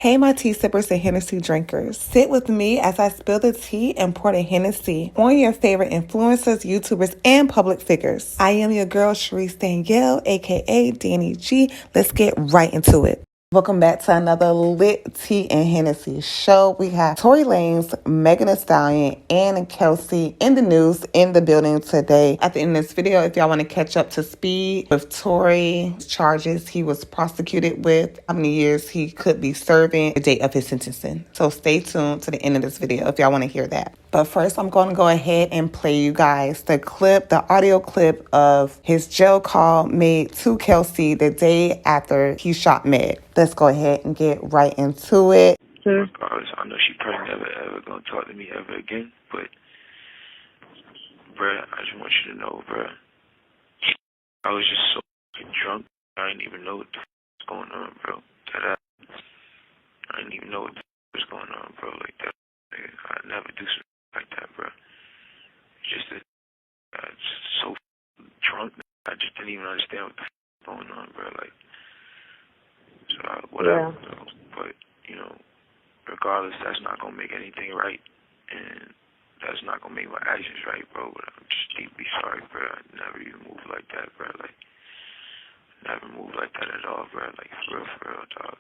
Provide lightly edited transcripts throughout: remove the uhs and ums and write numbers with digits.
Hey, my tea sippers and Hennessy drinkers. Sit with me as I spill the tea and pour the Hennessy on your favorite influencers, YouTubers, and public figures. I am your girl, Sharice Danielle, aka Danny G. Let's get right into it. Welcome back to another Lit Tea and Hennessy show. We have Tory Lanez, Megan Thee Stallion, and Kelsey in the news in the building today. At the end of this video, if y'all want to catch up to speed with Tory charges he was prosecuted with, how many years he could be serving, the date of his sentencing. So stay tuned to the end of this video if y'all want to hear that. But first, I'm going to go ahead and play you guys the audio clip of his jail call made to Kelsey the day after he shot Meg. Let's go ahead and get right into it. Regardless, I know she probably never ever gonna talk to me ever again, but bruh, I just want you to know, bruh, I was just so fucking drunk. I didn't even know what the was going on, bro. I didn't even know what the was going on, bro. Like that, I never do something like that, bro. Just that I was so drunk, I just didn't even understand what the was going on, bro. Like, so whatever, Yeah. bro. But you know, regardless, that's not gonna make anything right, and that's not gonna make my actions right, bro. But I'm just deeply sorry, bro. I never even moved like that, bro. Like, never moved like that at all, bro. Like, for real, dog.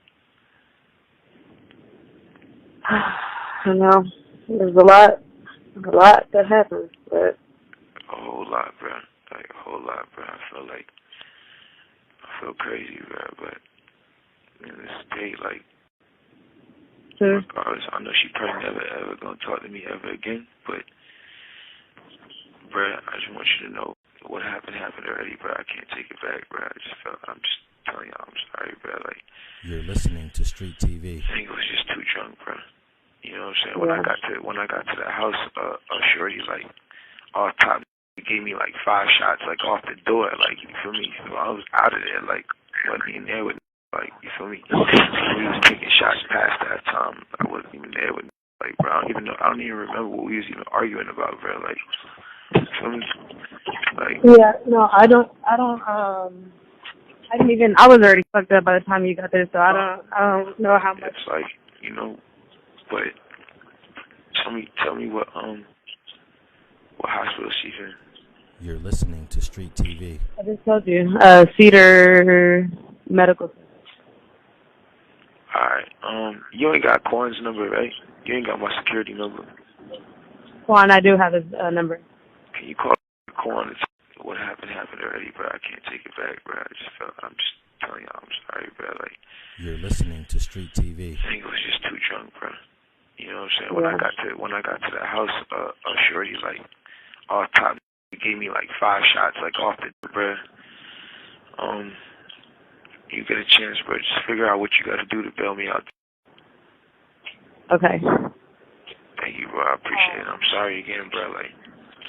I know. There's a lot that happens, but A whole lot, bro. Like, a whole lot, bro. I feel crazy, bro. But in this state, like, regardless, I know she probably never ever gonna talk to me ever again, but bruh, I just want you to know what happened already, bro. I can't take it back, bro. I'm just telling y'all, I'm sorry, bro. Like, you're listening to Street TV. I think it was just too drunk, bro. You know what I'm saying? yeah. When I got to the house, shorty, like, off top, he gave me like 5 shots, like, off the door, like, you feel me? So I was out of there, like, wasn't even there with, like, you feel me? We was taking shots past that time. I wasn't even there with, like, bro. I don't even remember what we was even arguing about, bro. Like, you feel me? Like, Yeah, no, I was already fucked up by the time you got there, so I don't know how much. it's like, you know, but tell me what hospital she's in. You're listening to Street TV. I just told you, Cedar Medical Center. Alright, you ain't got Corn's number, right? You ain't got my security number. Juan, I do have his number. Can you call Corn and tell what happened already, bro? I can't take it back, bro. I'm just telling y'all, I'm sorry, bro. Like, you're listening to Street TV. I think it was just too drunk, bro. You know what I'm saying? Yeah. When I got to the house, shorty, like, off top, he gave me like 5 shots, like, off the door, bro. You get a chance, bro, just figure out what you got to do to bail me out. Okay. Thank you, bro. I appreciate it. I'm sorry again, bro. Like,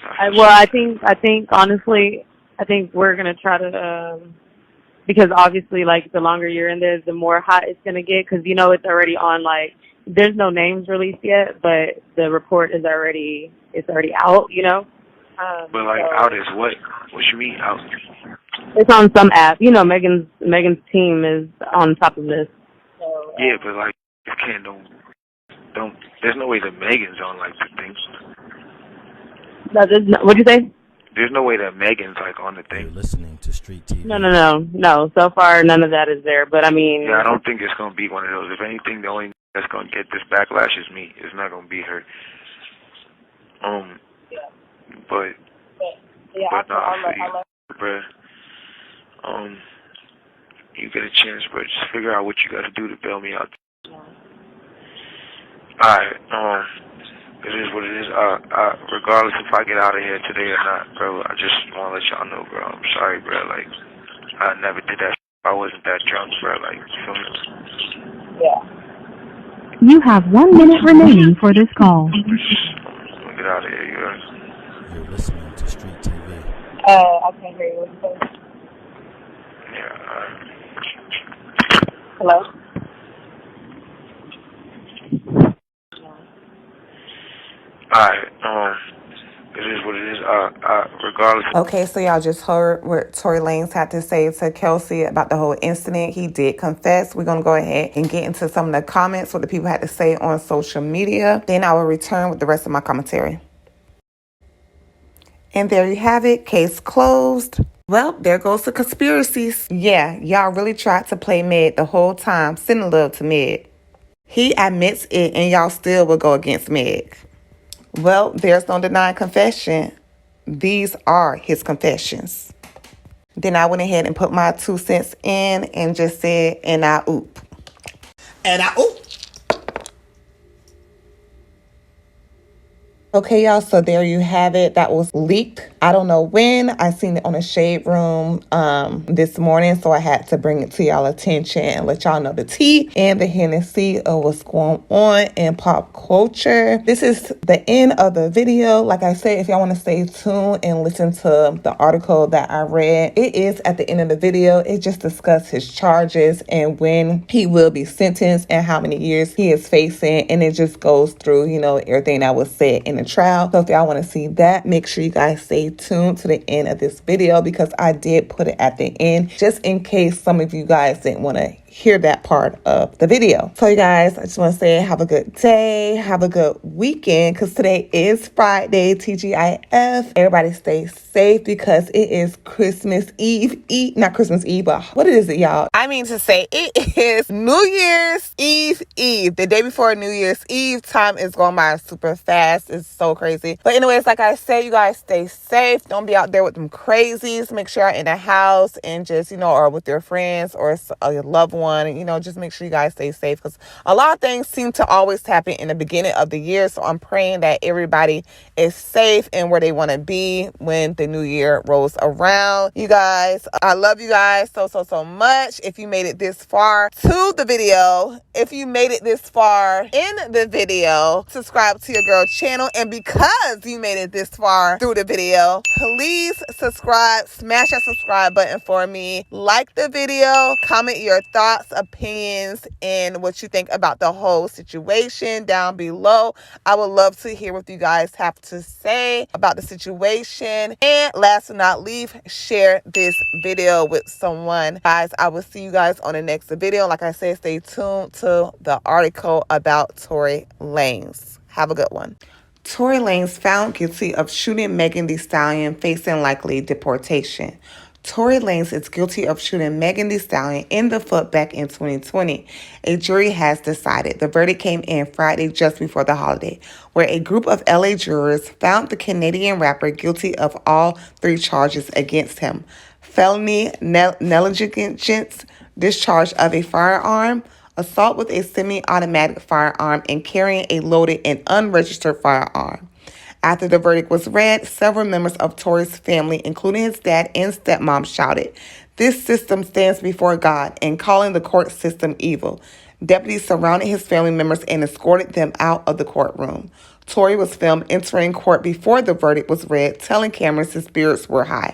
I think honestly, I think we're gonna try to, because obviously, like, the longer you're in there, the more hot it's gonna get, because you know it's already on. Like, there's no names released yet, but the report is already out. You know. but like, so out is what? What you mean out? it's on some app. You know, Megan's team is on top of this. So, Yeah, but like, you can't don't. There's no way that Megan's on like the thing. What'd you say? There's no way that Megan's like on the You're thing. listening to Street TV. No. So far, none of that is there. But I mean, Yeah, I don't think it's gonna be one of those. If anything, the only that's gonna get this backlash is me. It's not gonna be her. But no, I feel you, bruh. You get a chance, bro. Just figure out what you got to do to bail me out. Alright, it is what it is. Regardless if I get out of here today or not, bro, I just want to let y'all know, bro. I'm sorry, bro. Like, I never did that. I wasn't that drunk, bro. Like, you feel me? yeah. You have 1 minute remaining for this call. I'm gonna get out of here, you guys. You're listening to Street TV. I can't hear you. What you say? Yeah, Hello? Alright, it is what it is. regardless. Okay, so y'all just heard what Tory Lanez had to say to Kelsey about the whole incident. He did confess. We're going to go ahead and get into some of the comments, what the people had to say on social media. Then I will return with the rest of my commentary. And there you have it. Case closed. Well, there goes the conspiracies. Yeah, y'all really tried to play Meg the whole time, sending love to Meg. He admits it, and y'all still will go against Meg. Well, there's no denying confession. These are his confessions. Then I went ahead and put my 2 cents in and just said, and I oop. And I oop. Okay, y'all, so there you have it. That was leaked. I don't know when. I seen it on the Shade Room this morning, so I had to bring it to y'all attention and let y'all know the tea and the Hennessy of what's going on in pop culture. This is the end of the video. Like I said, if y'all want to stay tuned and listen to the article that I read, it is at the end of the video. It just discussed his charges and when he will be sentenced and how many years he is facing, and it just goes through, everything that was said in the trial. So if y'all want to see that, make sure you guys stay tuned to the end of this video because I did put it at the end just in case some of you guys didn't want to hear that part of the video. So you guys, I just want to say have a good day, have a good weekend because today is Friday, TGIF. Everybody stay safe because it is Christmas Eve. Not Christmas Eve, but what is it, y'all? I mean to say it is New Year's Eve. The day before New Year's Eve. Time is going by super fast. It's so crazy. But anyways, like I said, you guys stay safe. Don't be out there with them crazies. Make sure you're in the house and just, or with your friends or your loved one. Just make sure you guys stay safe because a lot of things seem to always happen in the beginning of the year. So I'm praying that everybody is safe and where they want to be when the new year rolls around. You guys, I love you guys so much. If you made it this far to the video, if you made it this far in the video, subscribe to your girl channel. And because you made it this far through the video, please subscribe, smash that subscribe button for me. Like the video, comment your thoughts, opinions, and what you think about the whole situation down below. I would love to hear what you guys have to say about the situation. And last but not least, share this video with someone. Guys, I will see you guys on the next video. Like I said, stay tuned to the article about Tory Lanez. Have a good one. Tory Lanez found guilty of shooting Megan Thee Stallion, facing likely deportation. Tory Lanez is guilty of shooting Megan Thee Stallion in the foot back in 2020. A jury has decided. The verdict came in Friday just before the holiday, where a group of LA jurors found the Canadian rapper guilty of all 3 charges against him: felony negligence, discharge of a firearm, assault with a semi-automatic firearm, and carrying a loaded and unregistered firearm. After the verdict was read, several members of Tory's family, including his dad and stepmom, shouted, "This system stands before God," and calling the court system evil. Deputies surrounded his family members and escorted them out of the courtroom. Tory was filmed entering court before the verdict was read, telling cameras his spirits were high.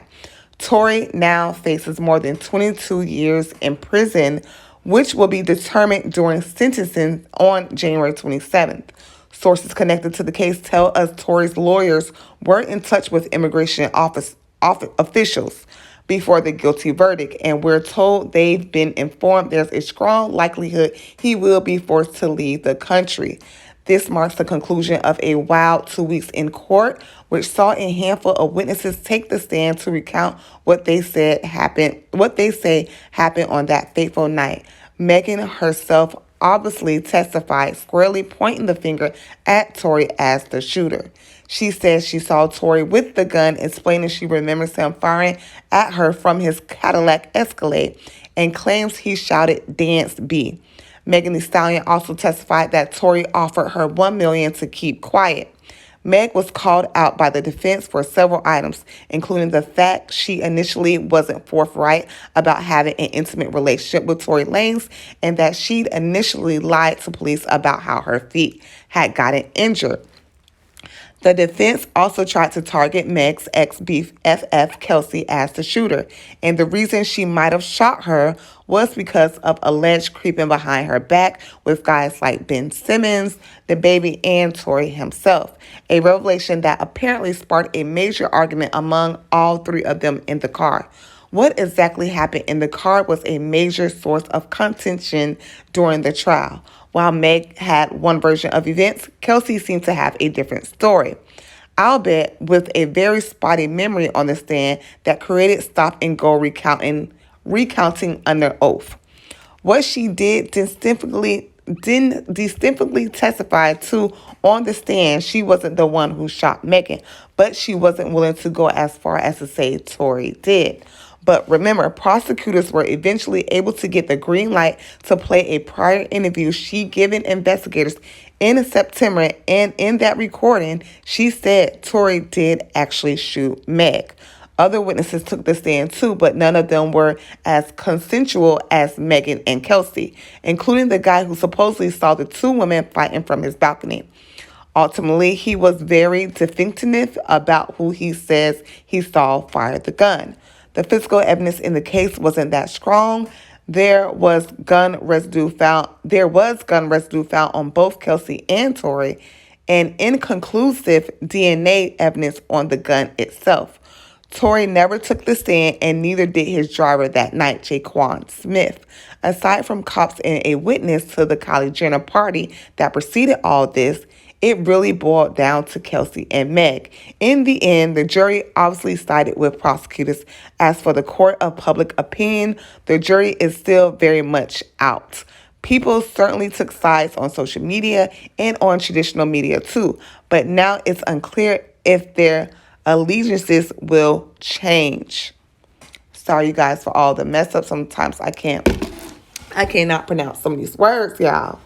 Tory now faces more than 22 years in prison, which will be determined during sentencing on January 27th. Sources connected to the case tell us Tory's lawyers were in touch with immigration office officials before the guilty verdict, and we're told they've been informed there's a strong likelihood he will be forced to leave the country. This marks the conclusion of a wild 2 weeks in court, which saw a handful of witnesses take the stand to recount what they say happened on that fateful night. Megan herself obviously testified, squarely pointing the finger at Tory as the shooter. She says she saw Tory with the gun, explaining she remembers him firing at her from his Cadillac Escalade, and claims he shouted, "Dance B." Megan Thee Stallion also testified that Tory offered her $1 million to keep quiet. Meg was called out by the defense for several items, including the fact she initially wasn't forthright about having an intimate relationship with Tory Lanez, and that she'd initially lied to police about how her feet had gotten injured. The defense also tried to target Meg's ex-BFF, Kelsey, as the shooter, and the reason she might have shot her was because of alleged creeping behind her back with guys like Ben Simmons, the baby, and Tory himself, a revelation that apparently sparked a major argument among all three of them in the car. What exactly happened in the car was a major source of contention during the trial. While Meg had one version of events, Kelsey seemed to have a different story. I'll bet with a very spotty memory on the stand that created stop and go recounting under oath. What she did distinctly testify to on the stand, she wasn't the one who shot Megan, but she wasn't willing to go as far as to say Tory did. But remember, prosecutors were eventually able to get the green light to play a prior interview she given investigators in September, and in that recording, she said Tory did actually shoot Meg. Other witnesses took the stand too, but none of them were as consensual as Megan and Kelsey, including the guy who supposedly saw the two women fighting from his balcony. Ultimately, he was very definitive about who he says he saw fire the gun. The physical evidence in the case wasn't that strong. There was gun residue found on both Kelsey and Tory, and inconclusive DNA evidence on the gun itself. Tory never took the stand, and neither did his driver that night, Jaquan Smith. Aside from cops and a witness to the Kylie Jenner party that preceded all this, it really boiled down to Kelsey and Meg. In the end, the jury obviously sided with prosecutors. As for the court of public opinion, the jury is still very much out. People certainly took sides on social media and on traditional media too, but now it's unclear if their allegiances will change. Sorry, you guys, for all the mess up. Sometimes I cannot pronounce some of these words, y'all.